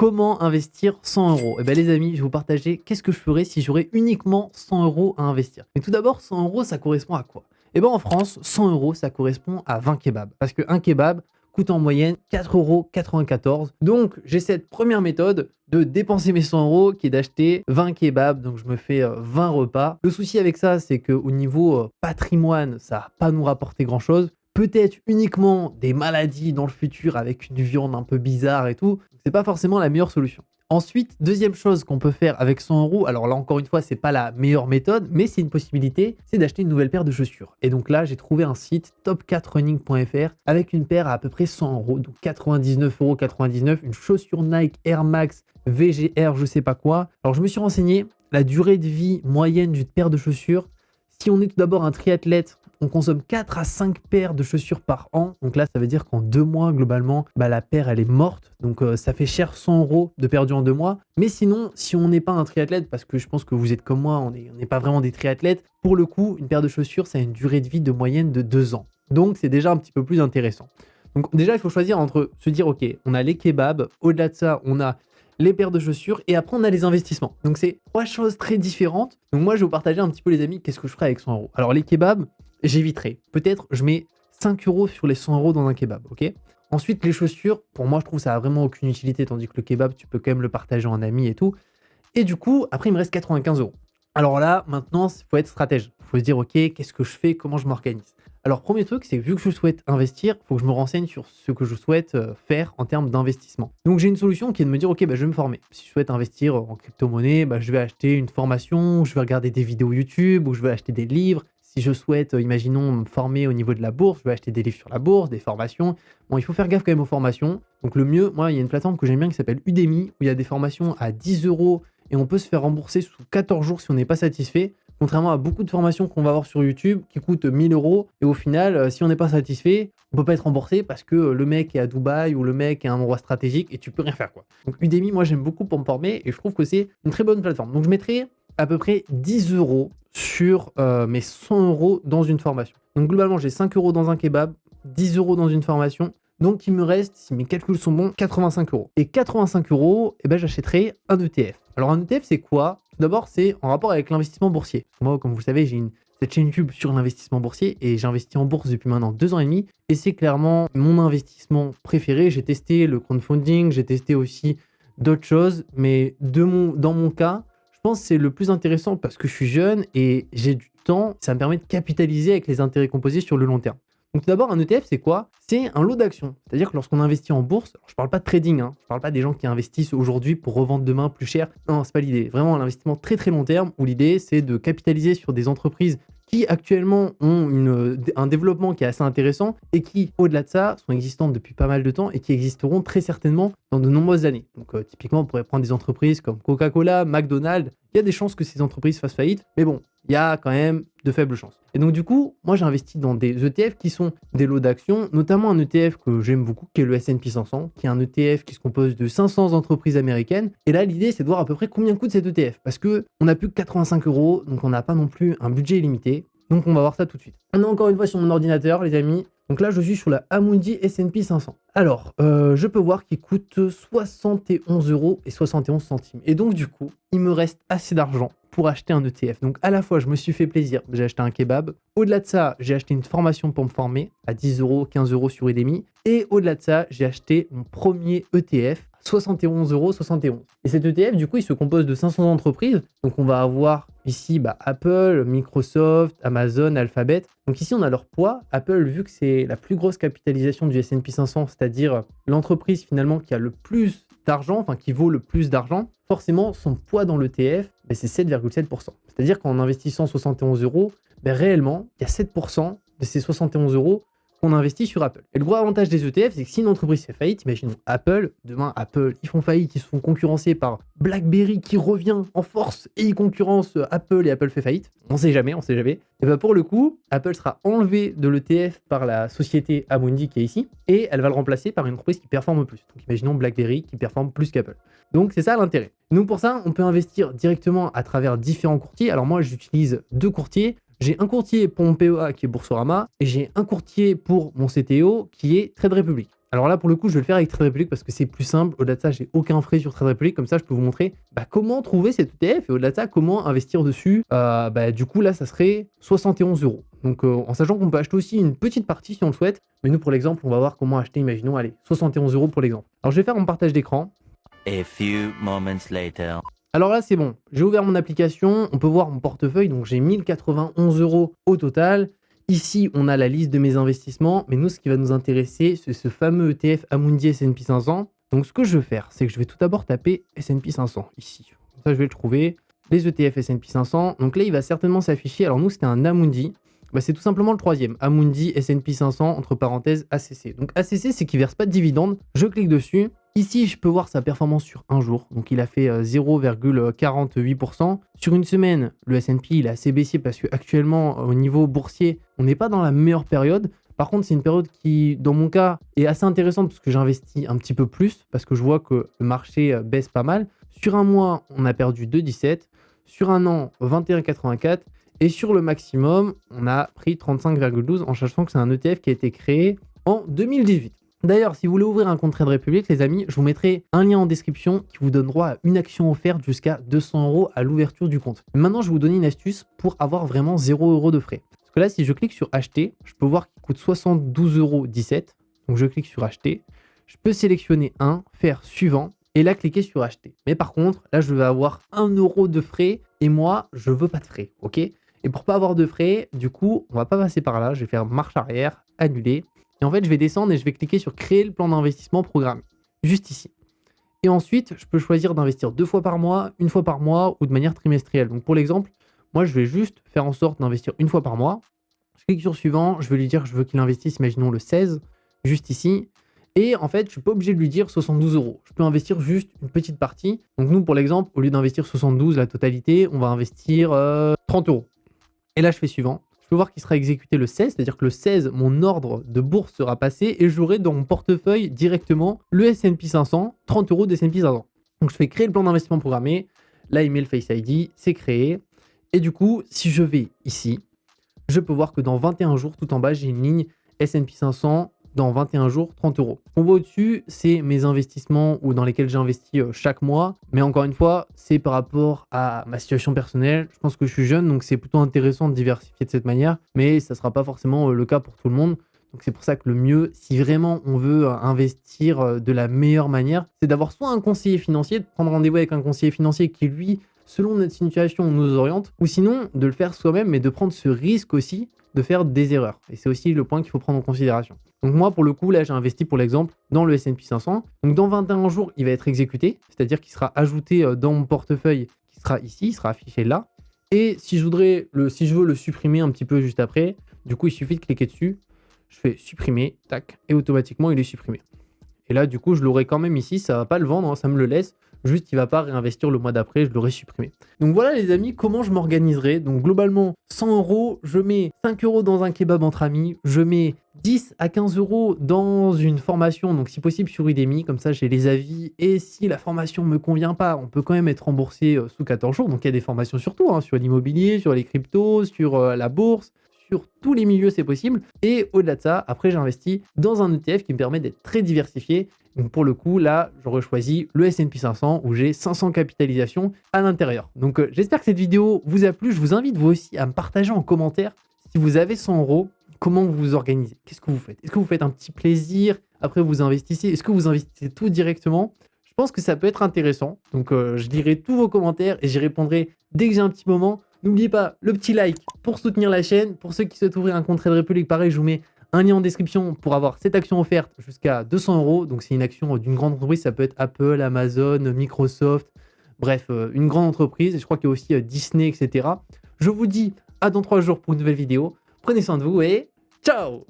Comment investir 100 euros? Eh bien les amis, je vais vous partager qu'est-ce que je ferais si j'aurais uniquement 100 euros à investir. Mais tout d'abord, 100 euros, ça correspond à quoi? Eh bien en France, 100 euros, ça correspond à 20 kebabs. Parce qu'un kebab coûte en moyenne 4,94 €. Donc j'ai cette première méthode de dépenser mes 100 euros qui est d'acheter 20 kebabs. Donc je me fais 20 repas. Le souci avec ça, c'est qu'au niveau patrimoine, ça va pas nous rapporter grand-chose. Peut-être uniquement des maladies dans le futur avec une viande un peu bizarre et tout, c'est pas forcément la meilleure solution. Ensuite, deuxième chose qu'on peut faire avec 100 euros, alors là encore une fois, c'est pas la meilleure méthode, mais c'est une possibilité, c'est d'acheter une nouvelle paire de chaussures. Et donc là, j'ai trouvé un site top4running.fr avec une paire à peu près 100 euros, donc 99,99 €, une chaussure Nike Air Max VGR, je sais pas quoi. Alors je me suis renseigné, la durée de vie moyenne d'une paire de chaussures, si on est tout d'abord un triathlète, on consomme 4 à 5 paires de chaussures par an. Donc là, ça veut dire qu'en 2 mois, globalement, la paire, elle est morte. Donc ça fait cher 100 euros de perdu en 2 mois. Mais sinon, si on n'est pas un triathlète, parce que je pense que vous êtes comme moi, on n'est pas vraiment des triathlètes, pour le coup, une paire de chaussures, ça a une durée de vie de moyenne de 2 ans. Donc c'est déjà un petit peu plus intéressant. Donc déjà, il faut choisir entre se dire, ok, on a les kebabs, au-delà de ça, on a les paires de chaussures et après on a les investissements. Donc c'est 3 choses très différentes. Donc moi je vais vous partager un petit peu les amis, qu'est-ce que je ferais avec 100 euros. Alors les kebabs, j'éviterai. Peut-être je mets 5 euros sur les 100 euros dans un kebab, ok. Ensuite les chaussures, pour moi je trouve ça a vraiment aucune utilité, tandis que le kebab tu peux quand même le partager en ami et tout. Et du coup après il me reste 95 euros. Alors là maintenant il faut être stratège. Il faut se dire ok, qu'est-ce que je fais, comment je m'organise. Alors, premier truc, c'est que vu que je souhaite investir, il faut que je me renseigne sur ce que je souhaite faire en termes d'investissement. Donc, j'ai une solution qui est de me dire, ok, je vais me former. Si je souhaite investir en crypto-monnaie, je vais acheter une formation, je vais regarder des vidéos YouTube, ou je vais acheter des livres. Si je souhaite, imaginons, me former au niveau de la bourse, je vais acheter des livres sur la bourse, des formations. Bon, il faut faire gaffe quand même aux formations. Donc, le mieux, moi, il y a une plateforme que j'aime bien qui s'appelle Udemy, où il y a des formations à 10 euros et on peut se faire rembourser sous 14 jours si on n'est pas satisfait. Contrairement à beaucoup de formations qu'on va avoir sur YouTube qui coûtent 1000 euros et au final, si on n'est pas satisfait, on peut pas être remboursé parce que le mec est à Dubaï ou le mec est à un endroit stratégique et tu peux rien faire quoi. Donc Udemy, moi j'aime beaucoup pour me former et je trouve que c'est une très bonne plateforme. Donc je mettrai à peu près 10 euros sur mes 100 euros dans une formation. Donc globalement, j'ai 5 euros dans un kebab, 10 euros dans une formation. Donc il me reste, si mes calculs sont bons, 85 euros. Et 85 euros, j'achèterai un ETF. Alors un ETF, c'est quoi? Tout d'abord, c'est en rapport avec l'investissement boursier. Moi, comme vous le savez, j'ai cette chaîne YouTube sur l'investissement boursier et j'investis en bourse depuis maintenant 2 ans et demi. Et c'est clairement mon investissement préféré. J'ai testé le crowdfunding, j'ai testé aussi d'autres choses. Mais dans mon cas, je pense que c'est le plus intéressant parce que je suis jeune et j'ai du temps. Ça me permet de capitaliser avec les intérêts composés sur le long terme. Donc tout d'abord, un ETF, c'est quoi? C'est un lot d'actions. C'est-à-dire que lorsqu'on investit en bourse, alors je ne parle pas de trading, je ne parle pas des gens qui investissent aujourd'hui pour revendre demain plus cher. Non, c'est pas l'idée. Vraiment un investissement très très long terme où l'idée, c'est de capitaliser sur des entreprises qui actuellement ont un développement qui est assez intéressant et qui, au-delà de ça, sont existantes depuis pas mal de temps et qui existeront très certainement dans de nombreuses années. Donc typiquement, on pourrait prendre des entreprises comme Coca-Cola, McDonald's. Il y a des chances que ces entreprises fassent faillite, mais bon, il y a quand même de faibles chances. Et donc du coup, moi j'ai investi dans des ETF qui sont des lots d'actions, notamment un ETF que j'aime beaucoup, qui est le S&P 500, qui est un ETF qui se compose de 500 entreprises américaines. Et là, l'idée, c'est de voir à peu près combien coûte cet ETF, parce que on n'a plus que 85 euros, donc on n'a pas non plus un budget illimité. Donc on va voir ça tout de suite. On est encore une fois sur mon ordinateur, les amis. Donc là, je suis sur la Amundi S&P 500. Alors, je peux voir qu'il coûte 71 euros et 71 centimes. Et donc, du coup, il me reste assez d'argent pour acheter un ETF. Donc, à la fois, je me suis fait plaisir, j'ai acheté un kebab. Au-delà de ça, j'ai acheté une formation pour me former à 10 euros, 15 euros sur Udemy. Et au-delà de ça, j'ai acheté mon premier ETF à 71,71 euros. Et cet ETF, du coup, il se compose de 500 entreprises. Donc, on va avoir ici Apple, Microsoft, Amazon, Alphabet. Donc ici, on a leur poids. Apple, vu que c'est la plus grosse capitalisation du S&P 500, c'est-à-dire l'entreprise finalement qui a le plus d'argent, enfin qui vaut le plus d'argent, forcément, son poids dans l'ETF, c'est 7,7%. C'est-à-dire qu'en investissant 71 euros, réellement, il y a 7% de ces 71 euros qu'on investit sur Apple. Et le gros avantage des ETF, c'est que si une entreprise fait faillite, imaginons Apple, demain Apple, ils font faillite, ils se font concurrencer par BlackBerry qui revient en force et ils concurrencent Apple et Apple fait faillite. On sait jamais. Et pour le coup, Apple sera enlevé de l'ETF par la société Amundi qui est ici et elle va le remplacer par une entreprise qui performe plus. Donc imaginons BlackBerry qui performe plus qu'Apple. Donc c'est ça l'intérêt. Donc pour ça, on peut investir directement à travers différents courtiers. Alors moi, j'utilise 2 courtiers. J'ai un courtier pour mon PEA qui est Boursorama et j'ai un courtier pour mon CTO qui est Trade Republic. Alors là, pour le coup, je vais le faire avec Trade Republic parce que c'est plus simple. Au-delà de ça, j'ai aucun frais sur Trade Republic. Comme ça, je peux vous montrer comment trouver cet ETF et au-delà de ça, comment investir dessus. Du coup, là, ça serait 71 euros. Donc, en sachant qu'on peut acheter aussi une petite partie si on le souhaite. Mais nous, pour l'exemple, on va voir comment acheter, imaginons, allez, 71 euros pour l'exemple. Alors, je vais faire mon partage d'écran. A few moments later. Alors là, c'est bon. J'ai ouvert mon application. On peut voir mon portefeuille. Donc, j'ai 1091 euros au total. Ici, on a la liste de mes investissements. Mais nous, ce qui va nous intéresser, c'est ce fameux ETF Amundi S&P 500. Donc, ce que je vais faire, c'est que je vais tout d'abord taper S&P 500 ici. Comme ça, je vais le trouver. Les ETF S&P 500. Donc là, il va certainement s'afficher. Alors nous, c'était un Amundi. C'est tout simplement le troisième. Amundi S&P 500, entre parenthèses, ACC. Donc ACC, c'est qu'il ne verse pas de dividendes. Je clique dessus. Ici, je peux voir sa performance sur un jour. Donc, il a fait 0,48%. Sur une semaine, le S&P, il est assez baissier parce qu'actuellement, au niveau boursier, on n'est pas dans la meilleure période. Par contre, c'est une période qui, dans mon cas, est assez intéressante parce que j'investis un petit peu plus, parce que je vois que le marché baisse pas mal. Sur un mois, on a perdu 2,17. Sur un an, 21,84. Et sur le maximum, on a pris 35,12 en sachant que c'est un ETF qui a été créé en 2018. D'ailleurs, si vous voulez ouvrir un compte Trade Republic, les amis, je vous mettrai un lien en description qui vous donne droit à une action offerte jusqu'à 200 euros à l'ouverture du compte. Maintenant, je vais vous donner une astuce pour avoir vraiment 0 euros de frais. Parce que là, si je clique sur acheter, je peux voir qu'il coûte 72,17 euros. Donc, je clique sur acheter. Je peux sélectionner un, faire suivant et là, cliquer sur acheter. Mais par contre, là, je vais avoir 1 euro de frais et moi, je veux pas de frais. OK? Et pour pas avoir de frais, du coup, on va pas passer par là. Je vais faire marche arrière, annuler. Et en fait, je vais descendre et je vais cliquer sur créer le plan d'investissement programmé, juste ici. Et ensuite, je peux choisir d'investir 2 fois par mois, 1 fois par mois ou de manière trimestrielle. Donc pour l'exemple, moi, je vais juste faire en sorte d'investir 1 fois par mois. Je clique sur suivant, je vais lui dire que je veux qu'il investisse, imaginons le 16, juste ici. Et en fait, je ne suis pas obligé de lui dire 72 euros. Je peux investir juste une petite partie. Donc nous, pour l'exemple, au lieu d'investir 72, la totalité, on va investir 30 euros. Et là, je fais suivant. Je peux voir qu'il sera exécuté le 16, c'est-à-dire que le 16, mon ordre de bourse sera passé et j'aurai dans mon portefeuille directement le S&P 500, 30 euros de S&P 500. Donc je fais créer le plan d'investissement programmé. Là, il met le Face ID, c'est créé. Et du coup, si je vais ici, je peux voir que dans 21 jours, tout en bas, j'ai une ligne S&P 500. Dans 21 jours, 30 euros. Ce qu'on voit au-dessus, c'est mes investissements ou dans lesquels j'investis chaque mois. Mais encore une fois, c'est par rapport à ma situation personnelle. Je pense que je suis jeune, donc c'est plutôt intéressant de diversifier de cette manière. Mais ça ne sera pas forcément le cas pour tout le monde. Donc c'est pour ça que le mieux, si vraiment on veut investir de la meilleure manière, c'est d'avoir soit un conseiller financier, de prendre rendez-vous avec un conseiller financier qui, lui, selon notre situation, nous oriente, ou sinon de le faire soi-même, mais de prendre ce risque aussi de faire des erreurs. Et c'est aussi le point qu'il faut prendre en considération. Donc moi, pour le coup, là, j'ai investi, pour l'exemple, dans le S&P 500. Donc dans 21 jours, il va être exécuté, c'est-à-dire qu'il sera ajouté dans mon portefeuille, qui sera ici, il sera affiché là. Et si je veux le supprimer un petit peu juste après, du coup, il suffit de cliquer dessus. Je fais supprimer, tac, et automatiquement, il est supprimé. Et là, du coup, je l'aurai quand même ici, ça va pas le vendre, hein, ça me le laisse. Juste, il va pas réinvestir le mois d'après, je l'aurai supprimé. Donc voilà les amis, comment je m'organiserai. Donc globalement, 100 euros, je mets 5 euros dans un kebab entre amis, je mets 10 à 15 euros dans une formation, donc si possible sur Udemy, comme ça j'ai les avis. Et si la formation me convient pas, on peut quand même être remboursé sous 14 jours. Donc il y a des formations sur tout, hein, sur l'immobilier, sur les cryptos, sur la bourse. Sur tous les milieux, c'est possible. Et au-delà de ça, après, j'investis dans un ETF qui me permet d'être très diversifié. Donc pour le coup, là, j'aurais choisi le S&P 500 où j'ai 500 capitalisations à l'intérieur. Donc j'espère que cette vidéo vous a plu. Je vous invite vous aussi à me partager en commentaire si vous avez 100 euros, comment vous vous organisez. Qu'est-ce que vous faites? Est-ce que vous faites un petit plaisir? Après, vous investissez? Est-ce que vous investissez tout directement? Je pense que ça peut être intéressant. Donc je lirai tous vos commentaires et j'y répondrai dès que j'ai un petit moment. N'oubliez pas le petit like pour soutenir la chaîne. Pour ceux qui souhaitent ouvrir un compte Trade Republic, pareil, je vous mets un lien en description pour avoir cette action offerte jusqu'à 200 euros. Donc, c'est une action d'une grande entreprise. Ça peut être Apple, Amazon, Microsoft, bref, une grande entreprise. Et je crois qu'il y a aussi Disney, etc. Je vous dis à dans 3 jours pour une nouvelle vidéo. Prenez soin de vous et ciao!